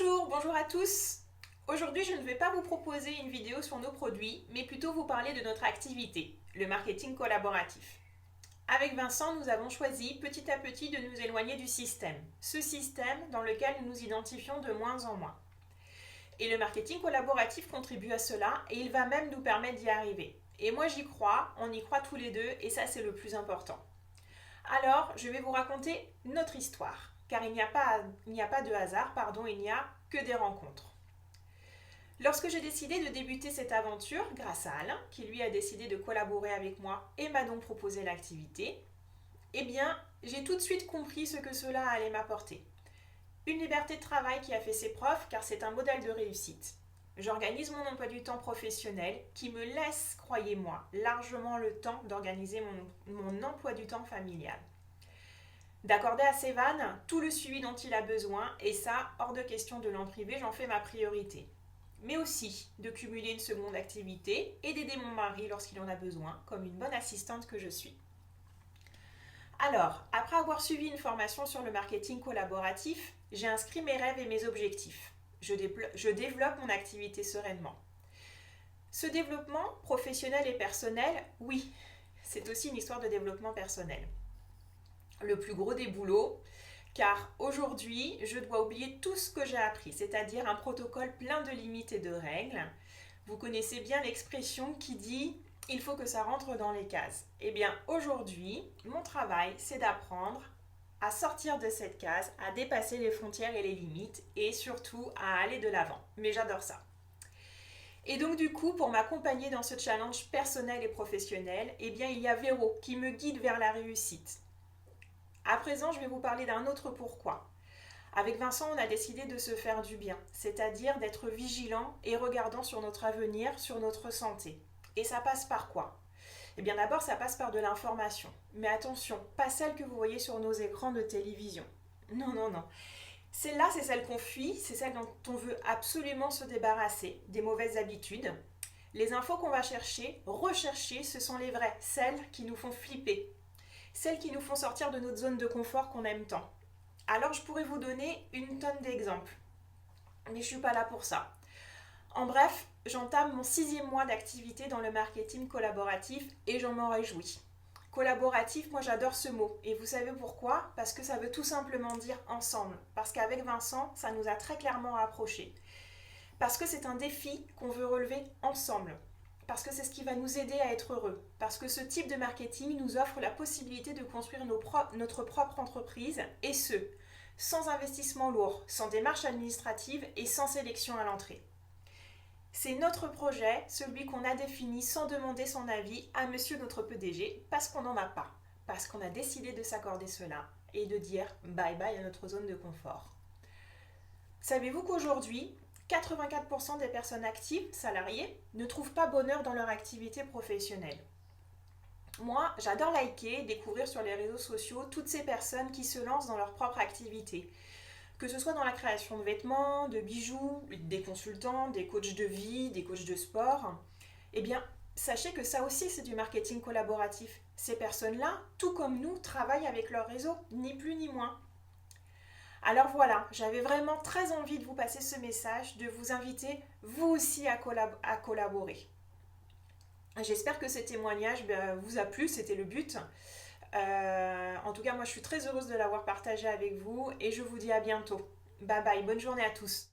Bonjour à tous. Aujourd'hui, je ne vais pas vous proposer une vidéo sur nos produits, mais plutôt vous parler de notre activité, le marketing collaboratif. Avec Vincent, nous avons choisi petit à petit de nous éloigner du système, ce système dans lequel nous nous identifions de moins en moins. Et le marketing collaboratif contribue à cela et il va même nous permettre d'y arriver. Et moi j'y crois, on y croit tous les deux et ça c'est le plus important. Alors, je vais vous raconter notre histoire, car il n'y a pas de hasard, il n'y a que des rencontres. Lorsque j'ai décidé de débuter cette aventure, grâce à Alain, qui lui a décidé de collaborer avec moi et m'a donc proposé l'activité, eh bien, j'ai tout de suite compris ce que cela allait m'apporter. Une liberté de travail qui a fait ses preuves, car c'est un modèle de réussite. J'organise mon emploi du temps professionnel qui me laisse, croyez-moi, largement le temps d'organiser mon emploi du temps familial. D'accorder à Sévan tout le suivi dont il a besoin, et ça, hors de question de l'en priver, j'en fais ma priorité. Mais aussi de cumuler une seconde activité et d'aider mon mari lorsqu'il en a besoin, comme une bonne assistante que je suis. Alors, après avoir suivi une formation sur le marketing collaboratif, j'ai inscrit mes rêves et mes objectifs. Je développe mon activité sereinement. Ce développement professionnel et personnel, oui, c'est aussi une histoire de développement personnel. Le plus gros des boulots, car aujourd'hui, je dois oublier tout ce que j'ai appris, c'est-à-dire un protocole plein de limites et de règles. Vous connaissez bien l'expression qui dit « il faut que ça rentre dans les cases ». Eh bien, aujourd'hui, mon travail, c'est d'apprendre à sortir de cette case, à dépasser les frontières et les limites, et surtout à aller de l'avant. Mais j'adore ça. Et donc du coup, pour m'accompagner dans ce challenge personnel et professionnel, eh bien, il y a Véro qui me guide vers la réussite. À présent, je vais vous parler d'un autre pourquoi. Avec Vincent, on a décidé de se faire du bien, c'est-à-dire d'être vigilant et regardant sur notre avenir, sur notre santé. Et ça passe par quoi ? Eh bien d'abord, ça passe par de l'information. Mais attention, pas celle que vous voyez sur nos écrans de télévision. Non, non, non. Celle-là, c'est celle qu'on fuit, c'est celle dont on veut absolument se débarrasser, des mauvaises habitudes. Les infos qu'on va chercher, rechercher, ce sont les vraies, celles qui nous font flipper. Celles qui nous font sortir de notre zone de confort qu'on aime tant. Alors je pourrais vous donner une tonne d'exemples, mais je ne suis pas là pour ça. En bref, j'entame mon 6e mois d'activité dans le marketing collaboratif et j'en m'en réjouis. Collaboratif, moi j'adore ce mot. Et vous savez pourquoi ? Parce que ça veut tout simplement dire ensemble. Parce qu'avec Vincent, ça nous a très clairement rapprochés. Parce que c'est un défi qu'on veut relever ensemble. Parce que c'est ce qui va nous aider à être heureux. Parce que ce type de marketing nous offre la possibilité de construire notre propre entreprise, et ce, sans investissement lourd, sans démarche administrative et sans sélection à l'entrée. C'est notre projet, celui qu'on a défini sans demander son avis à monsieur notre PDG, parce qu'on n'en a pas, parce qu'on a décidé de s'accorder cela et de dire bye bye à notre zone de confort. Savez-vous qu'aujourd'hui, 84% des personnes actives, salariées, ne trouvent pas bonheur dans leur activité professionnelle. Moi, j'adore liker et découvrir sur les réseaux sociaux toutes ces personnes qui se lancent dans leur propre activité. Que ce soit dans la création de vêtements, de bijoux, des consultants, des coachs de vie, des coachs de sport, eh bien, sachez que ça aussi c'est du marketing collaboratif. Ces personnes-là, tout comme nous, travaillent avec leur réseau, ni plus ni moins. Alors voilà, j'avais vraiment très envie de vous passer ce message, de vous inviter vous aussi à collaborer. J'espère que ce témoignage vous a plu, c'était le but. En tout cas, moi je suis très heureuse de l'avoir partagé avec vous et je vous dis à bientôt. Bye bye, bonne journée à tous.